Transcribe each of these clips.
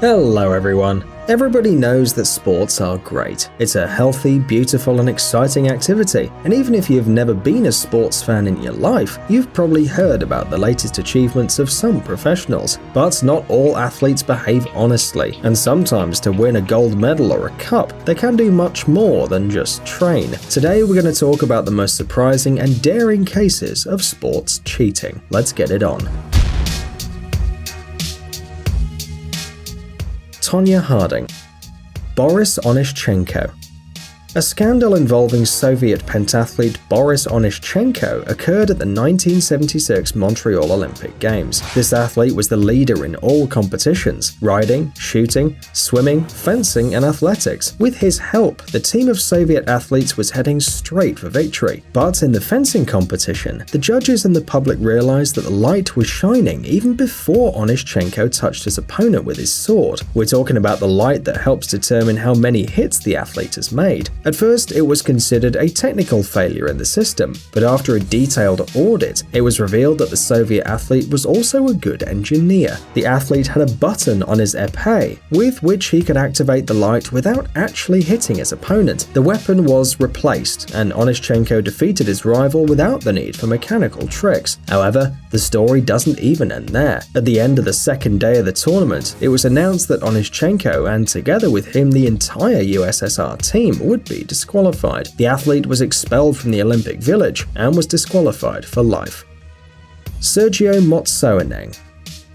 Hello everyone. Everybody knows that sports are great. It's a healthy, beautiful and exciting activity, and even if you've never been a sports fan in your life, you've probably heard about the latest achievements of some professionals. But not all athletes behave honestly, and sometimes to win a gold medal or a cup, they can do much more than just train. Today we're going to talk about the most surprising and daring cases of sports cheating. Let's get it on. Tonya Harding. Boris Onyshchenko. A scandal involving Soviet pentathlete Boris Onyshchenko occurred at the 1976 Montreal Olympic Games. This athlete was the leader in all competitions: riding, shooting, swimming, fencing, and athletics. With his help, the team of Soviet athletes was heading straight for victory. But in the fencing competition, the judges and the public realized that the light was shining even before Onyshchenko touched his opponent with his sword. We're talking about the light that helps determine how many hits the athlete has made. At first, it was considered a technical failure in the system, but after a detailed audit, it was revealed that the Soviet athlete was also a good engineer. The athlete had a button on his épée, with which he could activate the light without actually hitting his opponent. The weapon was replaced, and Onyshchenko defeated his rival without the need for mechanical tricks. However, the story doesn't even end there. At the end of the second day of the tournament, it was announced that Onyshchenko, and together with him the entire USSR team, would be disqualified. The athlete was expelled from the Olympic Village and was disqualified for life. Sergio Motsoeneng.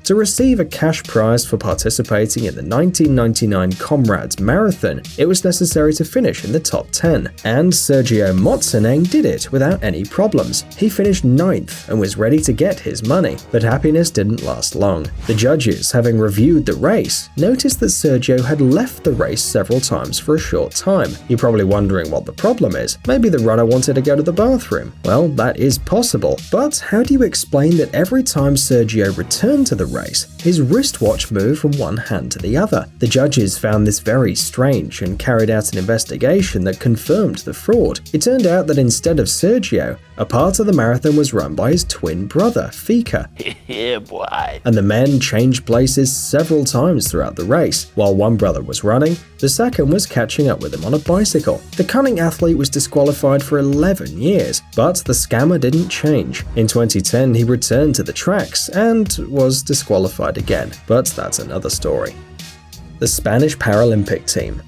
To receive a cash prize for participating in the 1999 Comrades Marathon, it was necessary to finish in the top 10, and Sergio Motsoeneng did it without any problems. He finished 9th and was ready to get his money, but happiness didn't last long. The judges, having reviewed the race, noticed that Sergio had left the race several times for a short time. You're probably wondering what the problem is. Maybe the runner wanted to go to the bathroom. Well, that is possible, but how do you explain that every time Sergio returned to the race, his wristwatch moved from one hand to the other? The judges found this very strange and carried out an investigation that confirmed the fraud. It turned out that instead of Sergio, a part of the marathon was run by his twin brother, Fika. Yeah, boy. And the men changed places several times throughout the race. While one brother was running, the second was catching up with him on a bicycle. The cunning athlete was disqualified for 11 years, but the scammer didn't change. In 2010, he returned to the tracks and was disqualified again, but that's another story. The Spanish Paralympic team.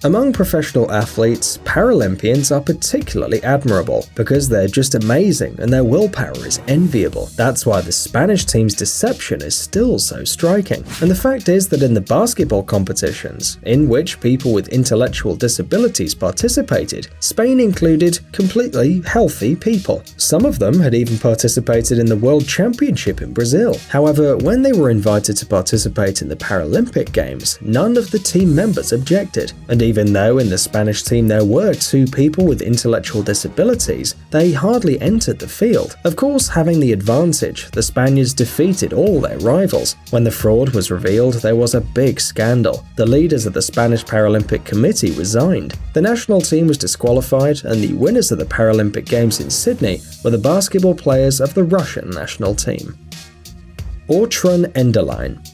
Among professional athletes, Paralympians are particularly admirable because they're just amazing and their willpower is enviable. That's why the Spanish team's deception is still so striking. And the fact is that in the basketball competitions, in which people with intellectual disabilities participated, Spain included completely healthy people. Some of them had even participated in the World Championship in Brazil. However, when they were invited to participate in the Paralympic Games, none of the team members objected. And even though in the Spanish team there were 2 people with intellectual disabilities, they hardly entered the field. Of course, having the advantage, the Spaniards defeated all their rivals. When the fraud was revealed, there was a big scandal. The leaders of the Spanish Paralympic Committee resigned. The national team was disqualified, and the winners of the Paralympic Games in Sydney were the basketball players of the Russian national team. Ortrun Enderlein.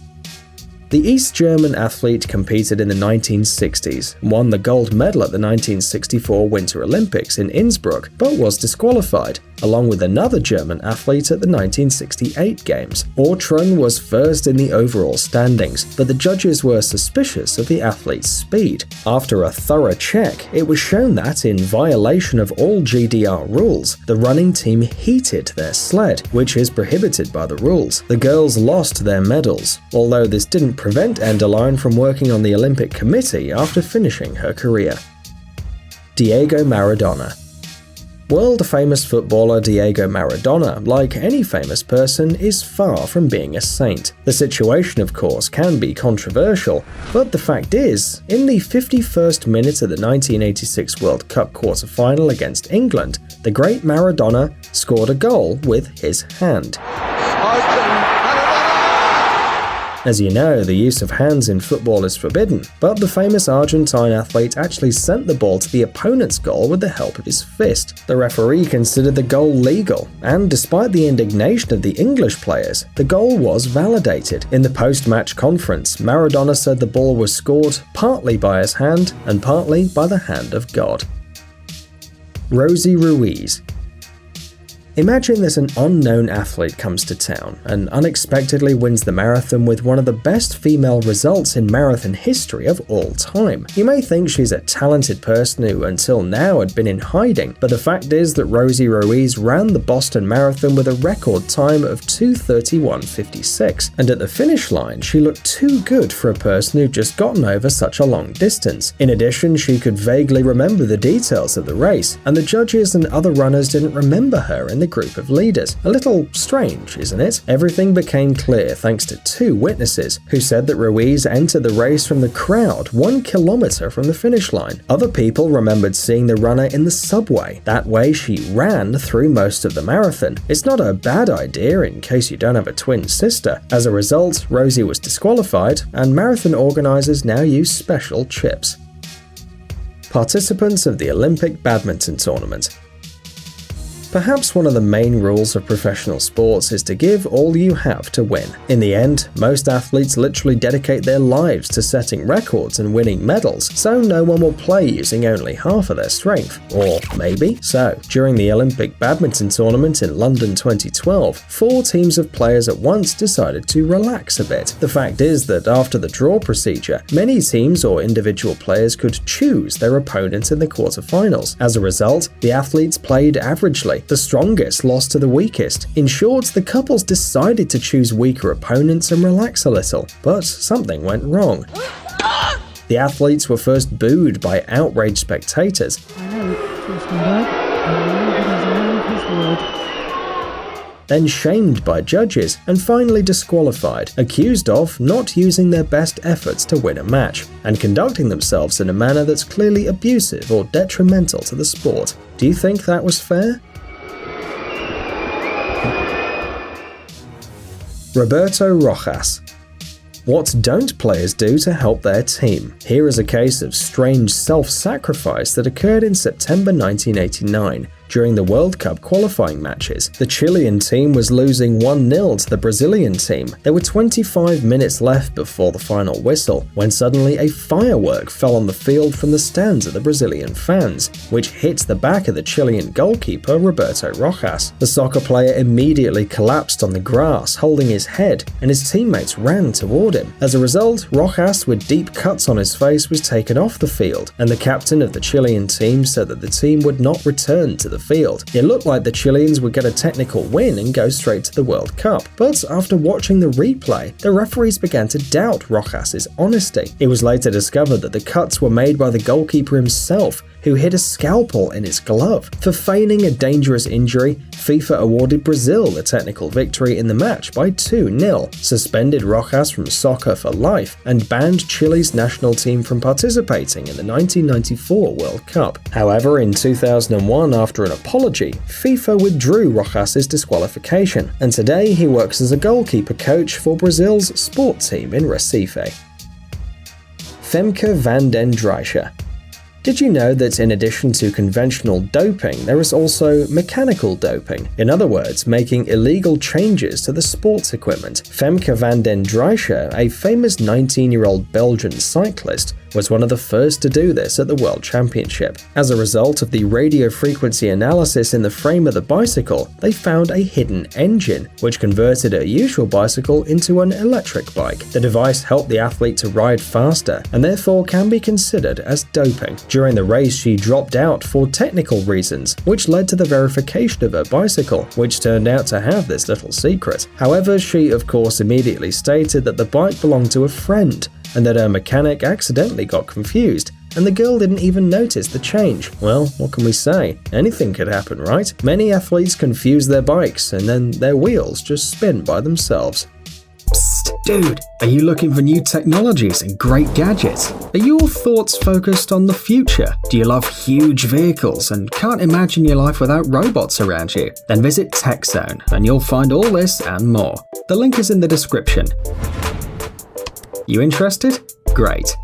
The East German athlete competed in the 1960s and won the gold medal at the 1964 Winter Olympics in Innsbruck, but was disqualified, along with another German athlete at the 1968 Games. Ortrun was first in the overall standings, but the judges were suspicious of the athlete's speed. After a thorough check, it was shown that, in violation of all GDR rules, the running team heated their sled, which is prohibited by the rules. The girls lost their medals, although this didn't prevent Enderlein from working on the Olympic Committee after finishing her career. Diego Maradona. World-famous footballer Diego Maradona, like any famous person, is far from being a saint. The situation, of course, can be controversial, but the fact is, in the 51st minute of the 1986 World Cup quarter-final against England, the great Maradona scored a goal with his hand. As you know, the use of hands in football is forbidden, but the famous Argentine athlete actually sent the ball to the opponent's goal with the help of his fist. The referee considered the goal legal, and despite the indignation of the English players, the goal was validated. In the post-match conference, Maradona said the ball was scored partly by his hand and partly by the hand of God. Rosie Ruiz. Imagine that an unknown athlete comes to town and unexpectedly wins the marathon with one of the best female results in marathon history of all time. You may think she's a talented person who until now had been in hiding, but the fact is that Rosie Ruiz ran the Boston Marathon with a record time of 2:31:56, and at the finish line she looked too good for a person who'd just gotten over such a long distance. In addition, she could vaguely remember the details of the race, and the judges and other runners didn't remember her in the group of leaders. A little strange, isn't it? Everything became clear thanks to two witnesses who said that Ruiz entered the race from the crowd 1 kilometer from the finish line. Other people remembered seeing the runner in the subway. That way she ran through most of the marathon. It's not a bad idea in case you don't have a twin sister. As a result, Rosie was disqualified, and marathon organizers now use special chips. Participants of the Olympic badminton tournament. Perhaps one of the main rules of professional sports is to give all you have to win. In the end, most athletes literally dedicate their lives to setting records and winning medals, so no one will play using only half of their strength. Or maybe so. During the Olympic badminton tournament in London 2012, 4 teams of players at once decided to relax a bit. The fact is that after the draw procedure, many teams or individual players could choose their opponent in the quarterfinals. As a result, the athletes played averagely. The strongest lost to the weakest. In short, the couples decided to choose weaker opponents and relax a little, but something went wrong. The athletes were first booed by outraged spectators, then shamed by judges, and finally disqualified, accused of not using their best efforts to win a match, and conducting themselves in a manner that's clearly abusive or detrimental to the sport. Do you think that was fair? Roberto Rojas. What don't players do to help their team? Here is a case of strange self-sacrifice that occurred in September 1989. During the World Cup qualifying matches, the Chilean team was losing 1-0 to the Brazilian team. There were 25 minutes left before the final whistle, when suddenly a firework fell on the field from the stands of the Brazilian fans, which hit the back of the Chilean goalkeeper Roberto Rojas. The soccer player immediately collapsed on the grass, holding his head, and his teammates ran toward him. As a result, Rojas, with deep cuts on his face, was taken off the field, and the captain of the Chilean team said that the team would not return to the field. It looked like the Chileans would get a technical win and go straight to the World Cup, but after watching the replay, the referees began to doubt Rojas' honesty. It was later discovered that the cuts were made by the goalkeeper himself, who hid a scalpel in his glove. For feigning a dangerous injury, FIFA awarded Brazil the technical victory in the match by 2-0, suspended Rojas from soccer for life, and banned Chile's national team from participating in the 1994 World Cup. However, in 2001, after an apology, FIFA withdrew Rojas' disqualification, and today he works as a goalkeeper coach for Brazil's sport team in Recife. Femke van den Drijke. Did you know that in addition to conventional doping, there is also mechanical doping? In other words, making illegal changes to the sports equipment. Femke van den Drijke, a famous 19-year-old Belgian cyclist, was one of the first to do this at the World Championship. As a result of the radio frequency analysis in the frame of the bicycle, they found a hidden engine, which converted a usual bicycle into an electric bike. The device helped the athlete to ride faster, and therefore can be considered as doping. During the race, she dropped out for technical reasons, which led to the verification of her bicycle, which turned out to have this little secret. However, she of course immediately stated that the bike belonged to a friend, and that her mechanic accidentally got confused, and the girl didn't even notice the change. Well, what can we say? Anything could happen, right? Many athletes confuse their bikes, and then their wheels just spin by themselves. Psst, dude, are you looking for new technologies and great gadgets? Are your thoughts focused on the future? Do you love huge vehicles and can't imagine your life without robots around you? Then visit TechZone, and you'll find all this and more. The link is in the description. You interested? Great.